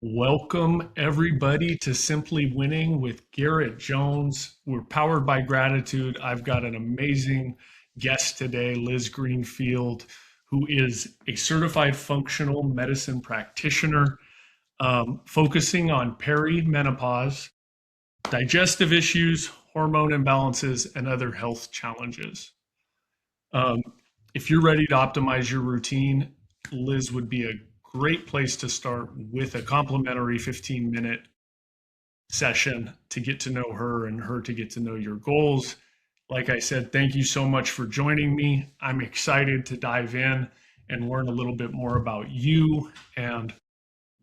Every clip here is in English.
Welcome, everybody, to Simply Winning with Garret Jones. We're powered by gratitude. I've got an amazing guest today, Liz Greenfield, who is a certified functional medicine practitioner focusing on perimenopause, digestive issues, hormone imbalances, and other health challenges. Um, if you're ready to optimize your routine, Liz would be a great place to start with a complimentary 15-minute session to get to know her and her to get to know your goals. Like I said, thank you so much for joining me. I'm excited to dive in and learn a little bit more about you and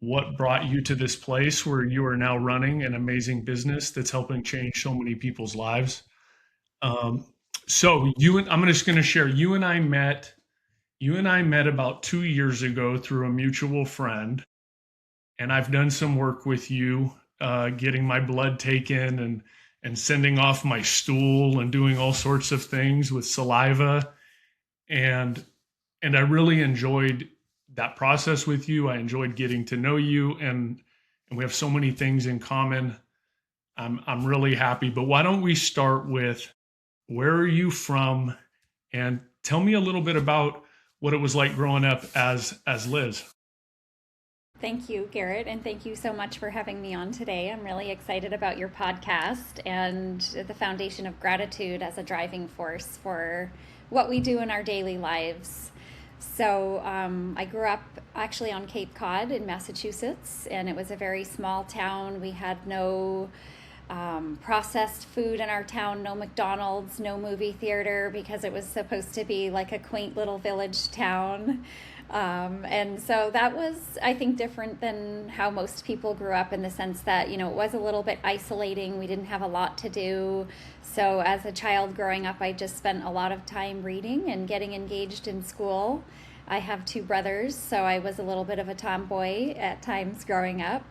what brought you to this place where you are now running an amazing business that's helping change so many people's lives. Um, I'm just going to share. You and I met about 2 years ago through a mutual friend, and I've done some work with you, getting my blood taken and sending off my stool and doing all sorts of things with saliva, and I really enjoyed that process with you. I enjoyed getting to know you, and we have so many things in common. I'm really happy. But why don't we start with where are you from, and tell me a little bit about what it was like growing up as Liz. Thank you, Garrett, and thank you so much for having me on today. I'm really excited about your podcast and the foundation of gratitude as a driving force for what we do in our daily lives. I grew up actually on Cape Cod in Massachusetts, and it was a very small town. We had no processed food in our town, no McDonald's, no movie theater, because it was supposed to be like a quaint little village town. And so that was, I think, different than how most people grew up in the sense that, it was a little bit isolating. We didn't have a lot to do. So as a child growing up, I just spent a lot of time reading and getting engaged in school. I have two brothers, so I was a little bit of a tomboy at times growing up,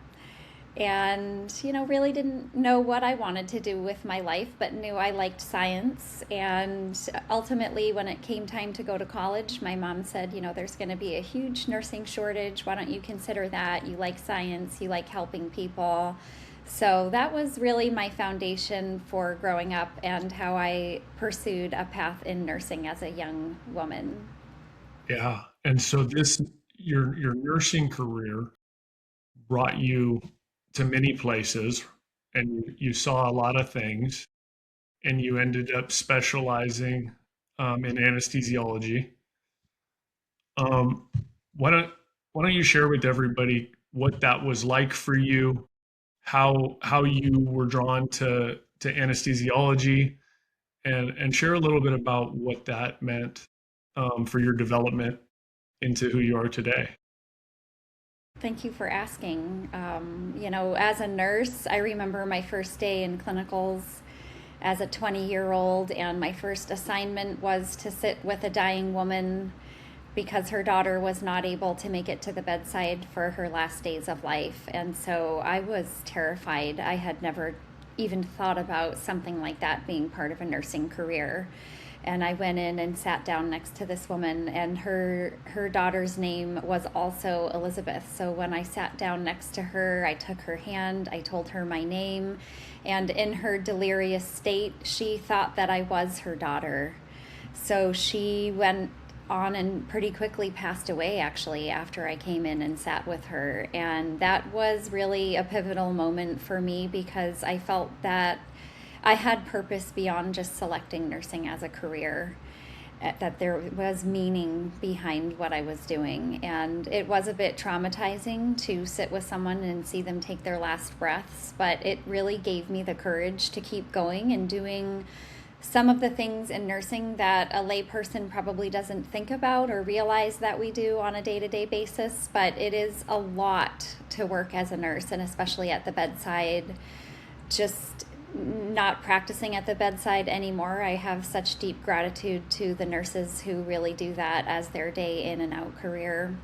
and really didn't know what I wanted to do with my life, but knew I liked science. And ultimately, when it came time to go to college, my mom said, there's going to be a huge nursing shortage. Why don't you consider that? You like science, you like helping people. So that was really my foundation for growing up and how I pursued a path in nursing as a young woman. Yeah. And so your nursing career brought you to many places, and you saw a lot of things, and you ended up specializing in anesthesiology. Um, why don't why don't you share with everybody what that was like for you, how you were drawn to anesthesiology, and share a little bit about what that meant for your development into who you are today. Thank you for asking. As a nurse, I remember my first day in clinicals as a 20-year-old, and my first assignment was to sit with a dying woman because her daughter was not able to make it to the bedside for her last days of life. And so I was terrified. I had never even thought about something like that being part of a nursing career. And I went in and sat down next to this woman, and her daughter's name was also Elizabeth. So when I sat down next to her, I took her hand, I told her my name, and in her delirious state, she thought that I was her daughter. So she went on and pretty quickly passed away, actually, after I came in and sat with her. And that was really a pivotal moment for me because I felt that I had purpose beyond just selecting nursing as a career, that there was meaning behind what I was doing. And it was a bit traumatizing to sit with someone and see them take their last breaths, but it really gave me the courage to keep going and doing some of the things in nursing that a layperson probably doesn't think about or realize that we do on a day-to-day basis. But it is a lot to work as a nurse, and especially at the bedside. Just not practicing at the bedside anymore, I have such deep gratitude to the nurses who really do that as their day in and out career.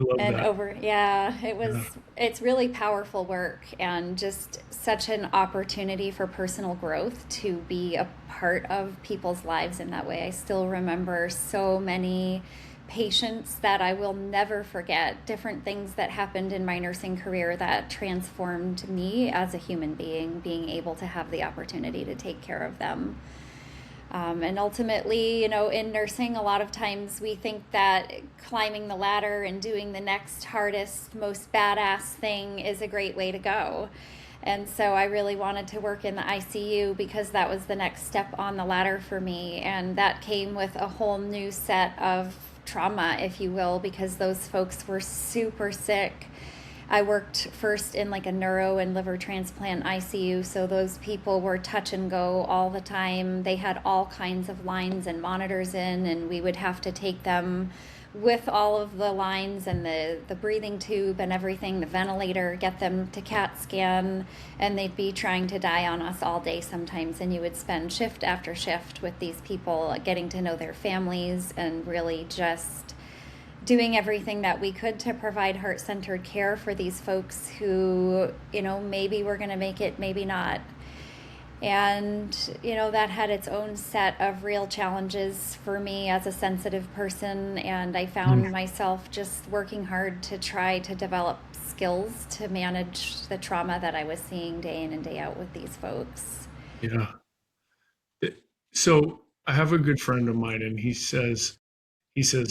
I love And that. over, yeah, Yeah. it's really powerful work and just such an opportunity for personal growth to be a part of people's lives in that way. I still remember so many patients that I will never forget, different things that happened in my nursing career that transformed me as a human being, being able to have the opportunity to take care of them. And ultimately, in nursing, a lot of times we think that climbing the ladder and doing the next hardest, most badass thing is a great way to go. And so I really wanted to work in the ICU because that was the next step on the ladder for me. And that came with a whole new set of trauma, if you will, because those folks were super sick. I worked first in like a neuro and liver transplant ICU, so those people were touch and go all the time. They had all kinds of lines and monitors in, and we would have to take them with all of the lines and the breathing tube and everything, the ventilator, get them to CAT scan, and they'd be trying to die on us all day sometimes. And you would spend shift after shift with these people, getting to know their families and really just doing everything that we could to provide heart-centered care for these folks who, maybe we're going to make it, maybe not. And, that had its own set of real challenges for me as a sensitive person. And I found myself just working hard to try to develop skills to manage the trauma that I was seeing day in and day out with these folks. Yeah. So I have a good friend of mine, and he says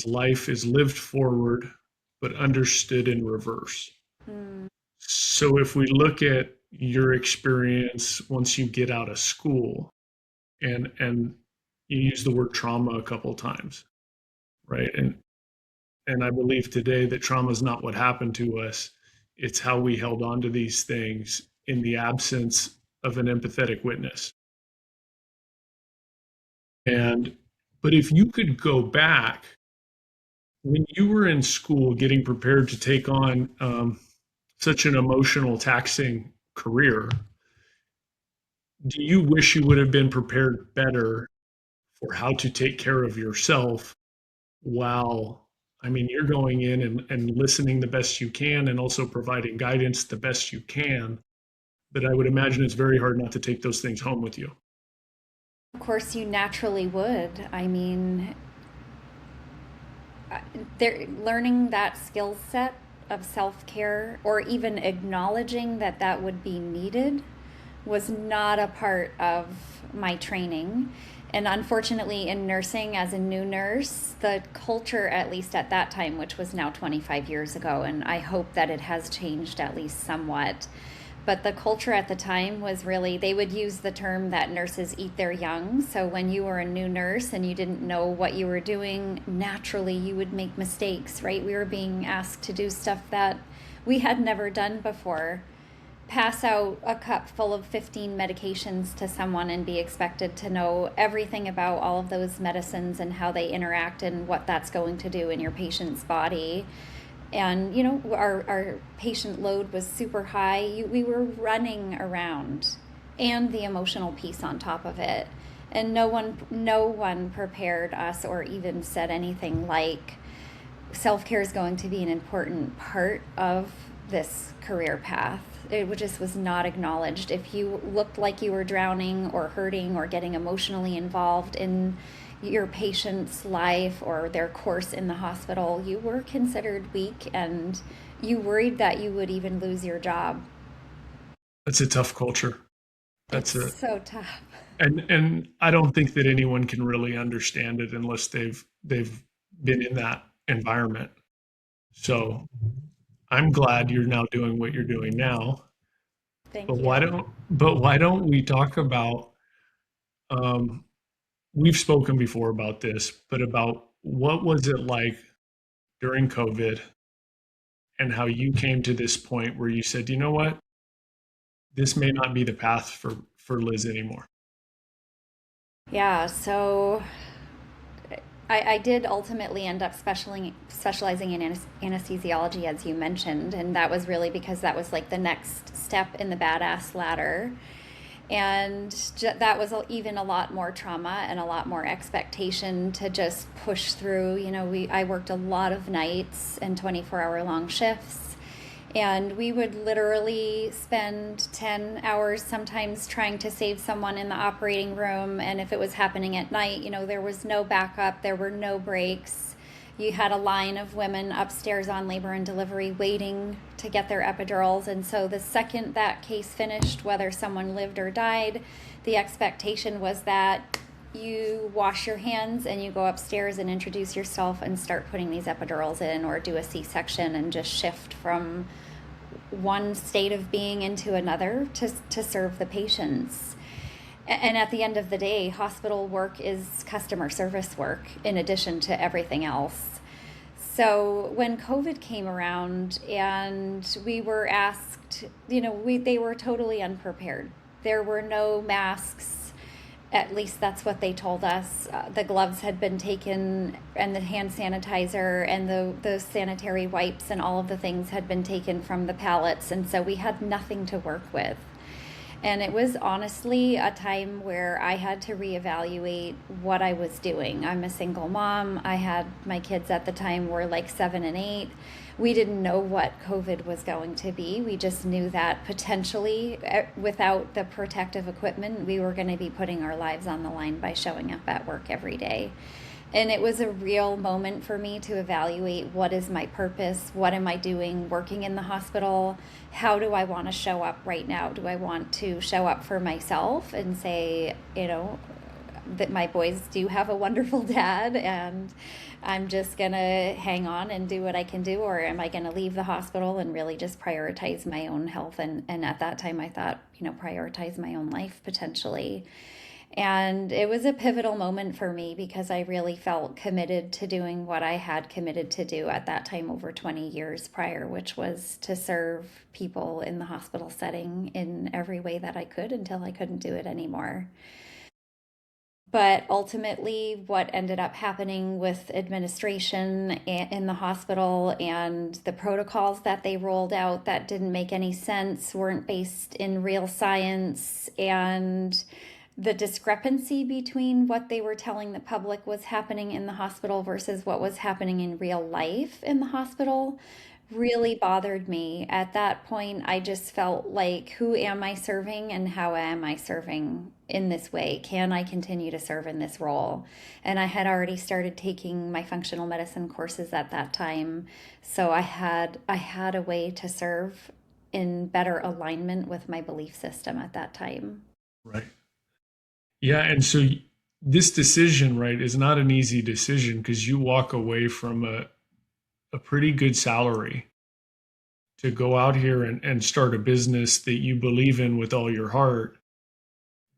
life is lived forward, but understood in reverse. Mm. So if we look at your experience once you get out of school, and you use the word trauma a couple times, right? And I believe today that trauma is not what happened to us; it's how we held on to these things in the absence of an empathetic witness. And but if you could go back when you were in school getting prepared to take on such an emotional, taxing career, do you wish you would have been prepared better for how to take care of yourself while, I mean, you're going in and listening the best you can and also providing guidance the best you can? But I would imagine it's very hard not to take those things home with you. Of course, you naturally would. I mean, they're learning that skill set of self-care or even acknowledging that that would be needed was not a part of my training. And unfortunately, in nursing, as a new nurse, the culture, at least at that time, which was now 25 years ago, and I hope that it has changed at least somewhat, but the culture at the time was really, they would use the term that nurses eat their young. So when you were a new nurse and you didn't know what you were doing, naturally you would make mistakes, right? We were being asked to do stuff that we had never done before. Pass out a cup full of 15 medications to someone and be expected to know everything about all of those medicines and how they interact and what that's going to do in your patient's body. And our patient load was super high. We were running around, and the emotional piece on top of it, and no one prepared us or even said anything like self-care is going to be an important part of this career path. It just was not acknowledged. If you looked like you were drowning or hurting or getting emotionally involved in your patient's life or their course in the hospital, you were considered weak, and you worried that you would even lose your job. That's a tough culture. It's That's a so tough. and I don't think that anyone can really understand it unless they've been in that environment. So I'm glad you're now doing what you're doing now. But Thank why you. don't but why don't we talk about um, we've spoken before about this, but about what was it like during COVID and how you came to this point where you said, you know what, this may not be the path for Liz anymore. Yeah, so I did ultimately end up specializing in anesthesiology, as you mentioned, and that was really because that was like the next step in the badass ladder. And that was even a lot more trauma and a lot more expectation to just push through. I worked a lot of nights and 24-hour long shifts, and we would literally spend 10 hours sometimes trying to save someone in the operating room. And if it was happening at night, there was no backup, there were no breaks. You had a line of women upstairs on labor and delivery waiting to get their epidurals. And so the second that case finished, whether someone lived or died, the expectation was that you wash your hands and you go upstairs and introduce yourself and start putting these epidurals in, or do a C-section and just shift from one state of being into another to serve the patients. And at the end of the day, hospital work is customer service work in addition to everything else. So when COVID came around and we were asked, they were totally unprepared. There were no masks. At least that's what they told us. The gloves had been taken, and the hand sanitizer and the sanitary wipes and all of the things had been taken from the pallets. And so we had nothing to work with. And it was honestly a time where I had to reevaluate what I was doing. I'm a single mom. I had my kids at the time were like 7 and 8. We didn't know what COVID was going to be. We just knew that potentially, without the protective equipment, we were going to be putting our lives on the line by showing up at work every day. And it was a real moment for me to evaluate, what is my purpose? What am I doing working in the hospital? How do I want to show up right now? Do I want to show up for myself and say, that my boys do have a wonderful dad and I'm just going to hang on and do what I can do? Or am I going to leave the hospital and really just prioritize my own health? And at that time I thought, prioritize my own life potentially. And it was a pivotal moment for me because I really felt committed to doing what I had committed to do at that time over 20 years prior, which was to serve people in the hospital setting in every way that I could until I couldn't do it anymore. But ultimately, what ended up happening with administration in the hospital and the protocols that they rolled out that didn't make any sense, weren't based in real science, and the discrepancy between what they were telling the public was happening in the hospital versus what was happening in real life in the hospital really bothered me. At that point, I just felt like, who am I serving and how am I serving in this way? Can I continue to serve in this role? And I had already started taking my functional medicine courses at that time. So I had a way to serve in better alignment with my belief system at that time. Right. Yeah. And so this decision, right, is not an easy decision because you walk away from a pretty good salary to go out here and start a business that you believe in with all your heart.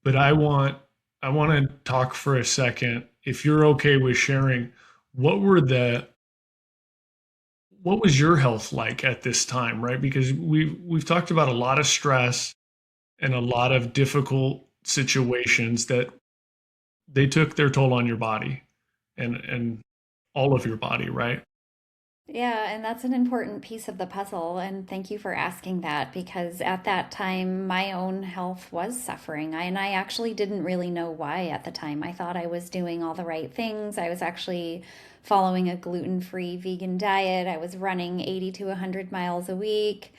But I want to talk for a second, if you're okay with sharing, what were the what was your health like at this time, right? Because we've talked about a lot of stress and a lot of difficult situations that they took their toll on your body and all of your body, right? Yeah, and that's an important piece of the puzzle. And thank you for asking that because at that time, my own health was suffering. And I actually didn't really know why at the time. I thought I was doing all the right things. I was actually following a gluten-free vegan diet. I was running 80 to 100 miles a week.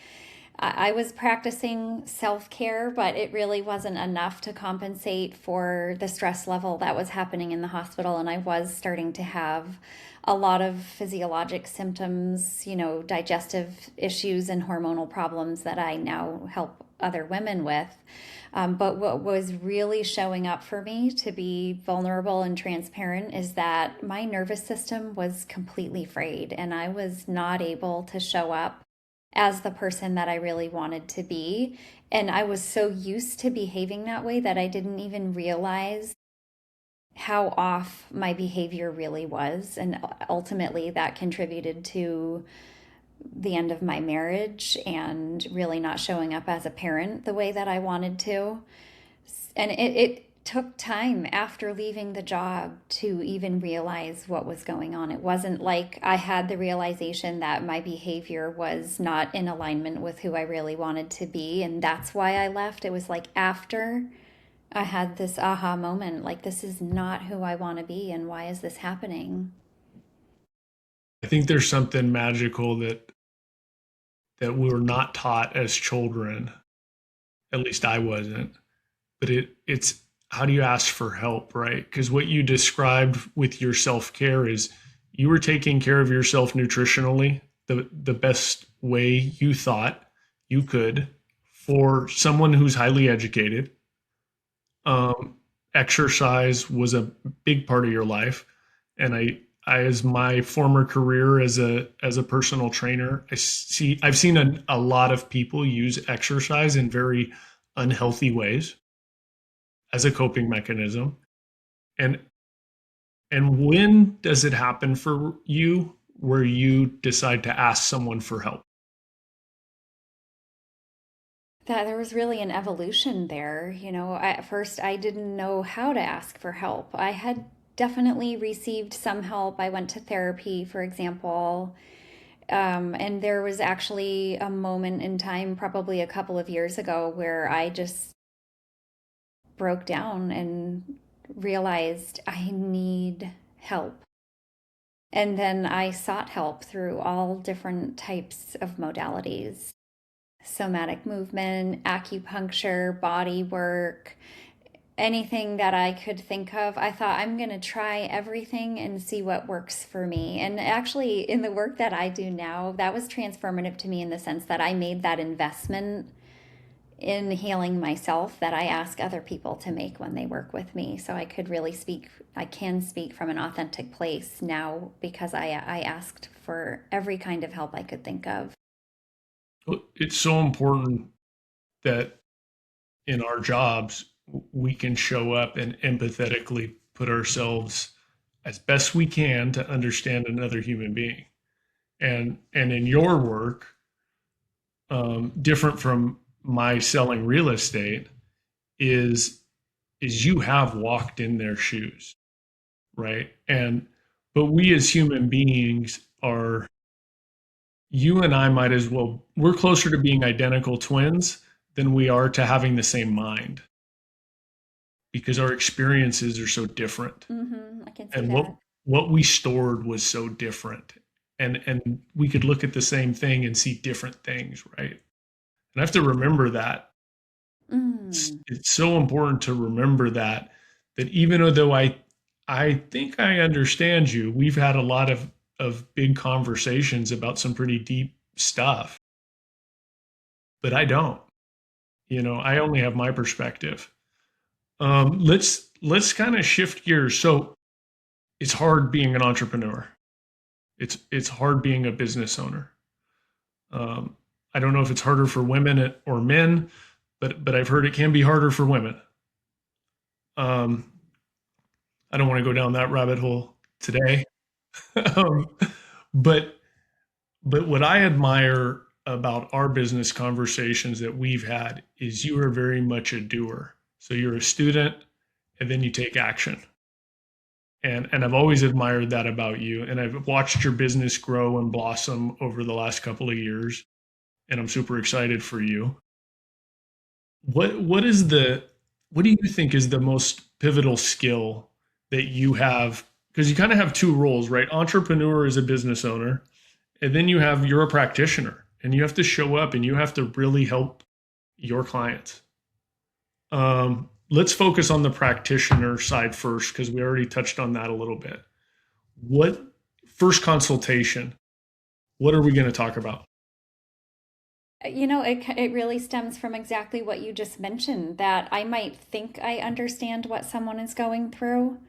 I was practicing self care, but it really wasn't enough to compensate for the stress level that was happening in the hospital. And I was starting to have a lot of physiologic symptoms, digestive issues and hormonal problems that I now help other women with. But what was really showing up for me, to be vulnerable and transparent, is that my nervous system was completely frayed and I was not able to show up as the person that I really wanted to be. And I was so used to behaving that way that I didn't even realize how off my behavior really was. And ultimately, that contributed to the end of my marriage and really not showing up as a parent the way that I wanted to. And it took time after leaving the job to even realize what was going on. It wasn't like I had the realization that my behavior was not in alignment with who I really wanted to be, and that's why I left. It was like after I had this aha moment, like, this is not who I want to be, and why is this happening? I think there's something magical that we were not taught as children. At least I wasn't. But it's how do you ask for help, right? Because what you described with your self care is you were taking care of yourself nutritionally the best way you thought you could for someone who's highly educated. Um, Exercise was a big part of your life, and as my former career as a personal trainer, I've seen a lot of people use exercise in very unhealthy ways as a coping mechanism. And when does it happen for you where you decide to ask someone for help? That there was really an evolution there. At first I didn't know how to ask for help. I had definitely received some help. I went to therapy, for example. And there was actually a moment in time, probably a couple of years ago, where I just broke down and realized I need help. And then I sought help through all different types of modalities: somatic movement, acupuncture, body work, anything that I could think of. I thought, I'm going to try everything and see what works for me. And actually, in the work that I do now, that was transformative to me in the sense that I made that investment in healing myself that I ask other people to make when they work with me. So I can speak from an authentic place now because I asked for every kind of help I could think of. It's so important that in our jobs, we can show up and empathetically put ourselves as best we can to understand another human being. And in your work, different from my selling real estate, is you have walked in their shoes, right? But we as human beings are, you and I might as well, we're closer to being identical twins than we are to having the same mind because our experiences are so different. I can see And that. what we stored was so different. And we could look at the same thing and see different things, right? And I have to remember that. Mm. It's so important to remember that even though I think I understand you, we've had a lot of big conversations about some pretty deep stuff, but I don't. I only have my perspective. Let's kind of shift gears. So it's hard being an entrepreneur. It's hard being a business owner. I don't know if it's harder for women or men, but I've heard it can be harder for women. Um, I don't want to go down that rabbit hole today. um, but what I admire about our business conversations that we've had is you are very much a doer. So you're a student and then you take action. And I've always admired that about you. And I've watched your business grow and blossom over the last couple of years. And I'm super excited for you. What is the what do you think is the most pivotal skill that you have? Because you kind of have two roles, right? Entrepreneur is a business owner, and then you're a practitioner, and you have to show up and you have to really help your clients. Let's focus on the practitioner side first, because we already touched on that a little bit. What first consultation? What are we going to talk about? It really stems from exactly what you just mentioned, that I might think I understand what someone is going through,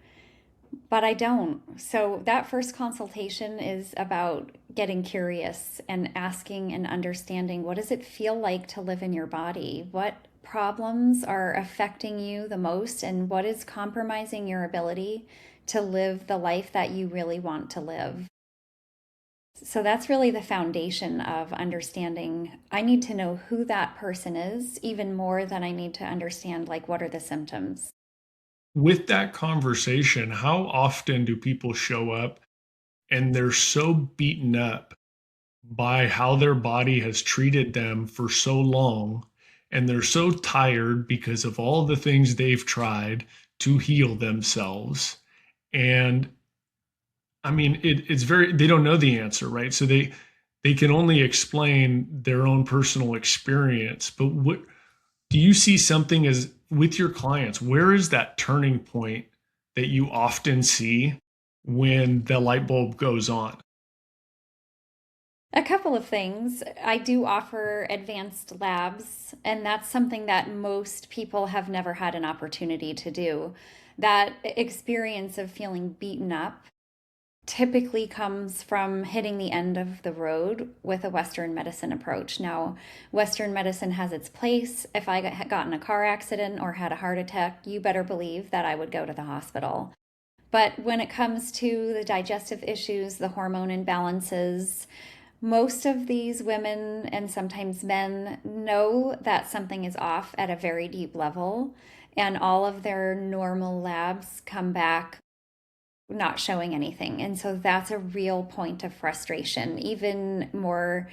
but I don't. So that first consultation is about getting curious and asking and understanding, what does it feel like to live in your body? What problems are affecting you the most, and what is compromising your ability to live the life that you really want to live? So that's really the foundation of understanding. I need to know who that person is even more than I need to understand, like, what are the symptoms. With that conversation, how often do people show up and they're so beaten up by how their body has treated them for so long, and they're so tired because of all the things they've tried to heal themselves? And I mean, it's very, they don't know the answer, right? So they can only explain their own personal experience. But what do you see something as with your clients? Where is that turning point that you often see? when the light bulb goes on? A couple of things. I do offer advanced labs, and that's something that most people have never had an opportunity to do. That experience of feeling beaten up typically comes from hitting the end of the road with a Western medicine approach. Now, Western medicine has its place. If I got in a car accident or had a heart attack, you better believe that I would go to the hospital. But when it comes to the digestive issues, the hormone imbalances, most of these women and sometimes men know that something is off at a very deep level, and all of their normal labs come back not showing anything. And so that's a real point of frustration. Even more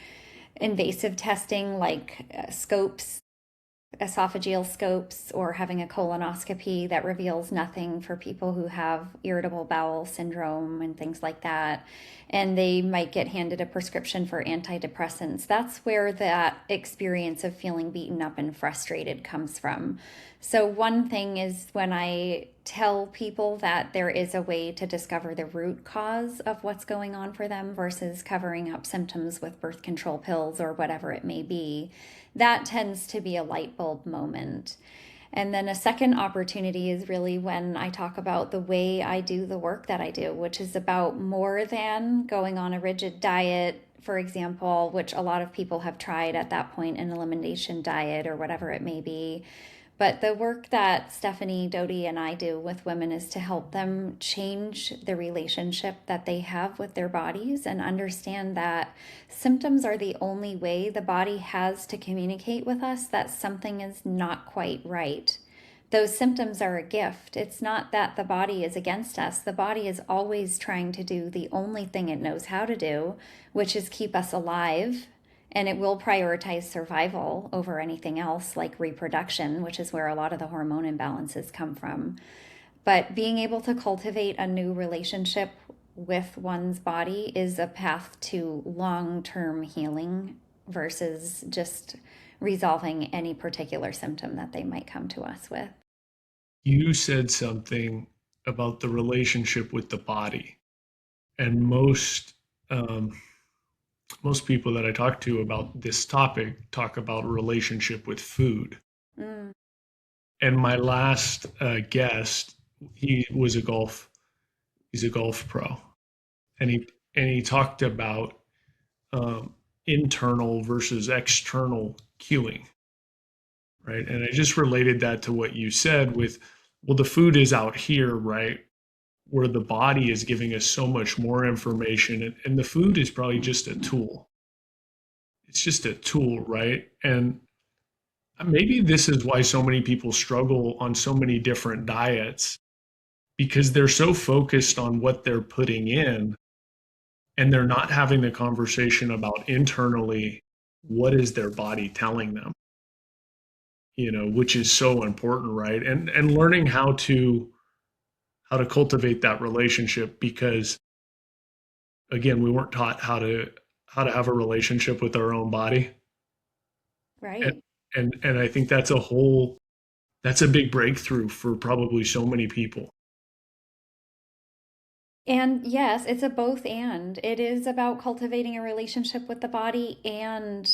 invasive testing like scopes, esophageal scopes, or having a colonoscopy that reveals nothing for people who have irritable bowel syndrome and things like that. And they might get handed a prescription for antidepressants. That's where that experience of feeling beaten up and frustrated comes from. So, one thing is when I tell people that there is a way to discover the root cause of what's going on for them versus covering up symptoms with birth control pills or whatever it may be, that tends to be a light bulb moment. And then a second opportunity is really when I talk about the way I do the work that I do, which is about more than going on a rigid diet, for example, which a lot of people have tried at that point, an elimination diet or whatever it may be. But the work that Stephanie Doty and I do with women is to help them change the relationship that they have with their bodies and understand that symptoms are the only way the body has to communicate with us that something is not quite right. Those symptoms are a gift. It's not that the body is against us. The body is always trying to do the only thing it knows how to do, which is keep us alive, and it will prioritize survival over anything else, like reproduction, which is where a lot of the hormone imbalances come from. But being able to cultivate a new relationship with one's body is a path to long term healing versus just resolving any particular symptom that they might come to us with. You said something about the relationship with the body, and um, most people that I talk to about this topic talk about relationship with food. Mm, And my last guest, he was a golf, he's a golf pro, and he talked about um, internal versus external cueing, right? And I just related that to what you said with, well, the food is out here, right? Where the body is giving us so much more information, and the food is probably just a tool. It's just a tool, right? And maybe this is why so many people struggle on so many different diets because they're so focused on what they're putting in and they're not having the conversation about internally what is their body telling them, which is so important, right? And learning how to cultivate that relationship because again, we weren't taught how to have a relationship with our own body. And right. and I think that's a big breakthrough for probably so many people. And yes, it's a both and. It is about cultivating a relationship with the body and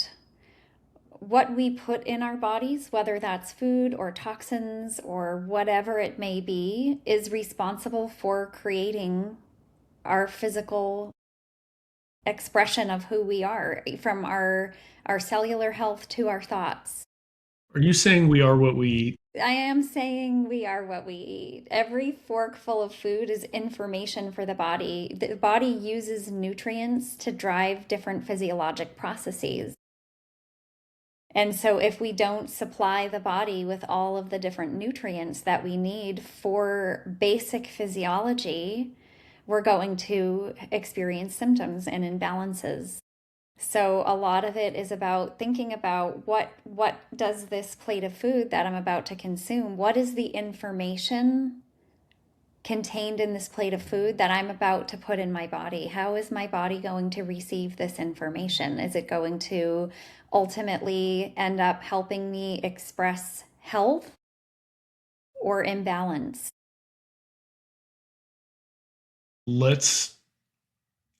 what we put in our bodies, whether that's food or toxins or whatever it may be, is responsible for creating our physical expression of who we are, from our cellular health to our thoughts. Are you saying we are what we eat? I am saying we are what we eat. Every forkful of food is information for the body. The body uses nutrients to drive different physiologic processes. And so, if we don't supply the body with all of the different nutrients that we need for basic physiology, we're going to experience symptoms and imbalances. So, a lot of it is about thinking about what does this plate of food that I'm about to consume, what is the information contained in this plate of food that I'm about to put in my body? How is my body going to receive this information? Is it going to ultimately end up helping me express health or imbalance? let's,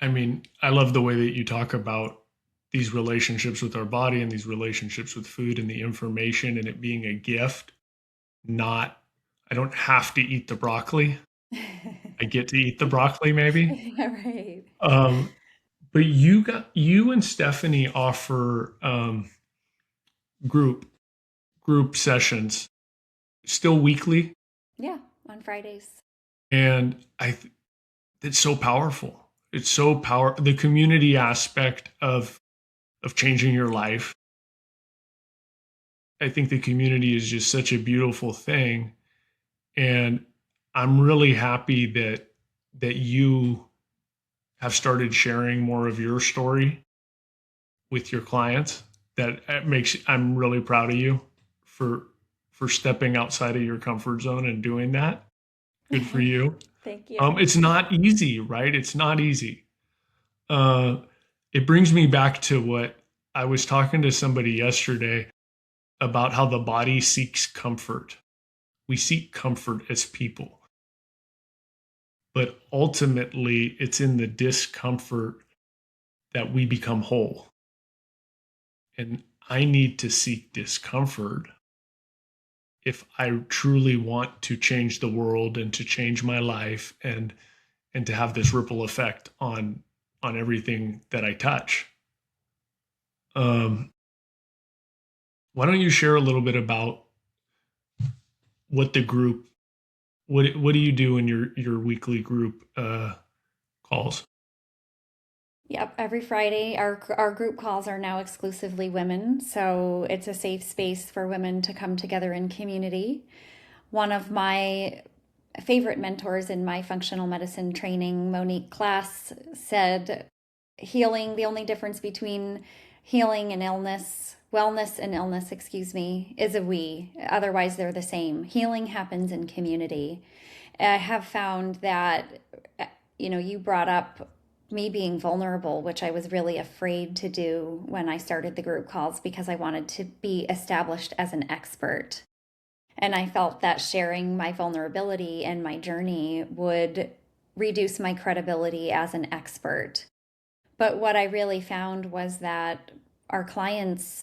I mean, I love the way that you talk about these relationships with our body and these relationships with food and the information and it being a gift, not, I don't have to eat the broccoli. I get to eat the broccoli maybe. Yeah, right. Um, but you and Stephanie offer group group sessions still weekly, Yeah, on Fridays. and it's so powerful. It's so the community aspect of changing your life. I think the community is just such a beautiful thing, and I'm really happy that you have started sharing more of your story with your clients. That makes I'm really proud of you for stepping outside of your comfort zone and doing that. Good for you. Thank you. It's not easy, right? It's not easy. Uh, it brings me back to what I was talking to somebody yesterday about how the body seeks comfort. We seek comfort as people, but ultimately, it's in the discomfort that we become whole. And I need to seek discomfort if I truly want to change the world and to change my life and to have this ripple effect on everything that I touch. Um, why don't you share a little bit about what the group what do you do in your weekly group calls? Yep, every Friday our group calls are now exclusively women, so it's a safe space for women to come together in community. One of my favorite mentors in my functional medicine training, Monique Class, said healing, the only difference between healing and illness, wellness and illness, excuse me, is a we. Otherwise, they're the same. Healing happens in community. I have found that, you brought up me being vulnerable, which I was really afraid to do when I started the group calls because I wanted to be established as an expert. And I felt that sharing my vulnerability and my journey would reduce my credibility as an expert. But what I really found was that our clients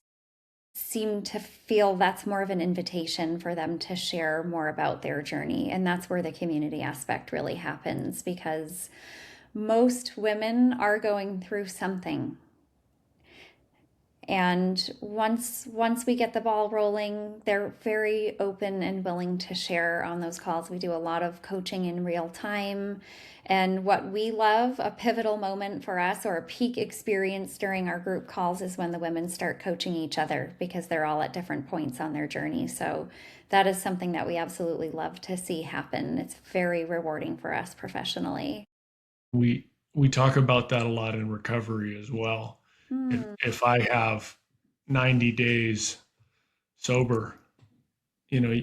seem to feel that's more of an invitation for them to share more about their journey. And that's where the community aspect really happens because most women are going through something. And once we get the ball rolling, they're very open and willing to share on those calls. We do a lot of coaching in real time. And what we love, a pivotal moment for us or a peak experience during our group calls is when the women start coaching each other because they're all at different points on their journey. So that is something that we absolutely love to see happen. It's very rewarding for us professionally. We talk about that a lot in recovery as well. Hmm. If I have 90 days sober, you know,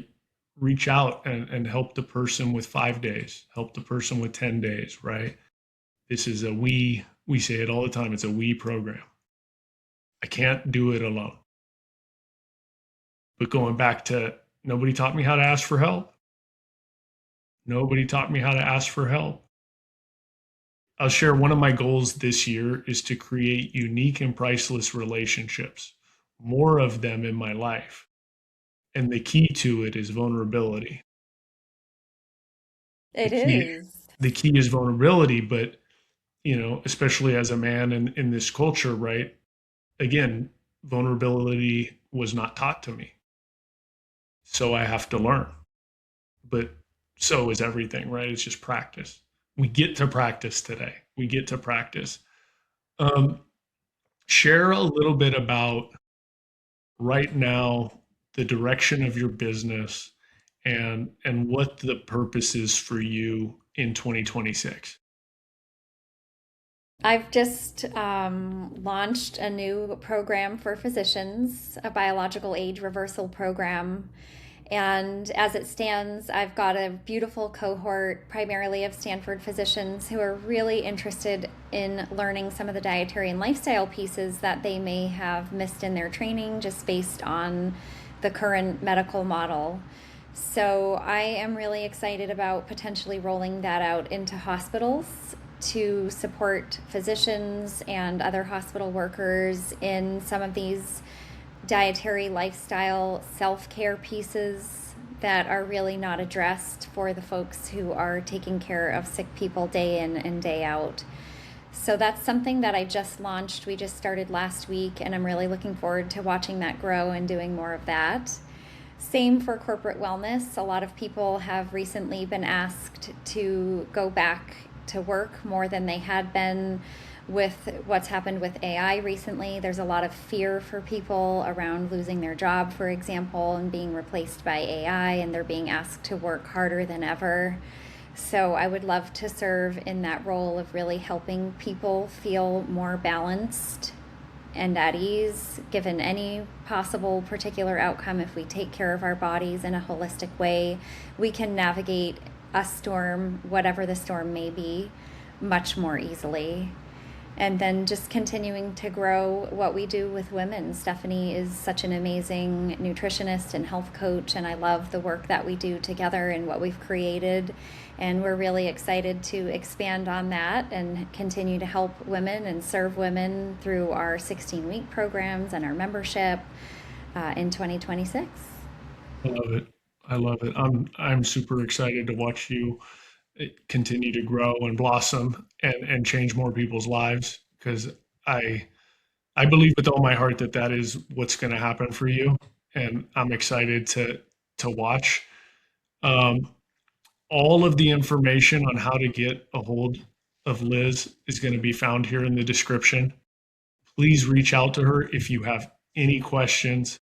reach out and help the person with 5 days, help the person with 10 days, right? This is we say it all the time. It's a we program. I can't do it alone. But going back to nobody taught me how to ask for help. Nobody taught me how to ask for help. I'll share one of my goals this year is to create unique and priceless relationships, more of them in my life. And the key to it is vulnerability. The It key, is. the key is vulnerability, but especially as a man in this culture, right? Again, vulnerability was not taught to me. So I have to learn. But so is everything, right? It's just practice. We get to practice today. We get to practice. Um, share a little bit about right now the direction of your business and what the purpose is for you in 2026. I've just launched a new program for physicians, a biological age reversal program. And as it stands, I've got a beautiful cohort, primarily of Stanford physicians, who are really interested in learning some of the dietary and lifestyle pieces that they may have missed in their training just based on the current medical model. So I am really excited about potentially rolling that out into hospitals to support physicians and other hospital workers in some of these dietary lifestyle self-care pieces that are really not addressed for the folks who are taking care of sick people day in and day out. So that's something that I just launched. We just started last week, and I'm really looking forward to watching that grow and doing more of that. Same for corporate wellness. A lot of people have recently been asked to go back to work more than they had been with what's happened with AI recently. There's a lot of fear for people around losing their job, for example, and being replaced by AI, and they're being asked to work harder than ever. So I would love to serve in that role of really helping people feel more balanced and at ease given any possible particular outcome. If we take care of our bodies in a holistic way, we can navigate a storm, whatever the storm may be, much more easily. And then just continuing to grow what we do with women. Stephanie is such an amazing nutritionist and health coach, and I love the work that we do together and what we've created. And we're really excited to expand on that and continue to help women and serve women through our 16-week programs and our membership in 2026. I love it. I love it. I'm super excited to watch you continue to grow and blossom and change more people's lives because I I believe with all my heart that that is what's going to happen for you, and I'm excited to watch. Um, all of the information on how to get a hold of Liz is going to be found here in the description. Please reach out to her if you have any questions.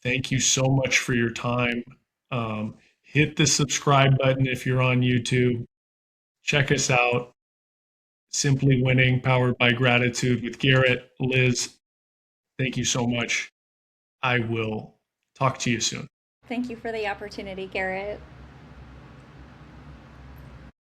Thank you so much for your time. Hit the subscribe button if you're on YouTube. Check us out. Simply Winning, powered by gratitude with Garret. Liz, thank you so much. I will talk to you soon. Thank you for the opportunity, Garrett.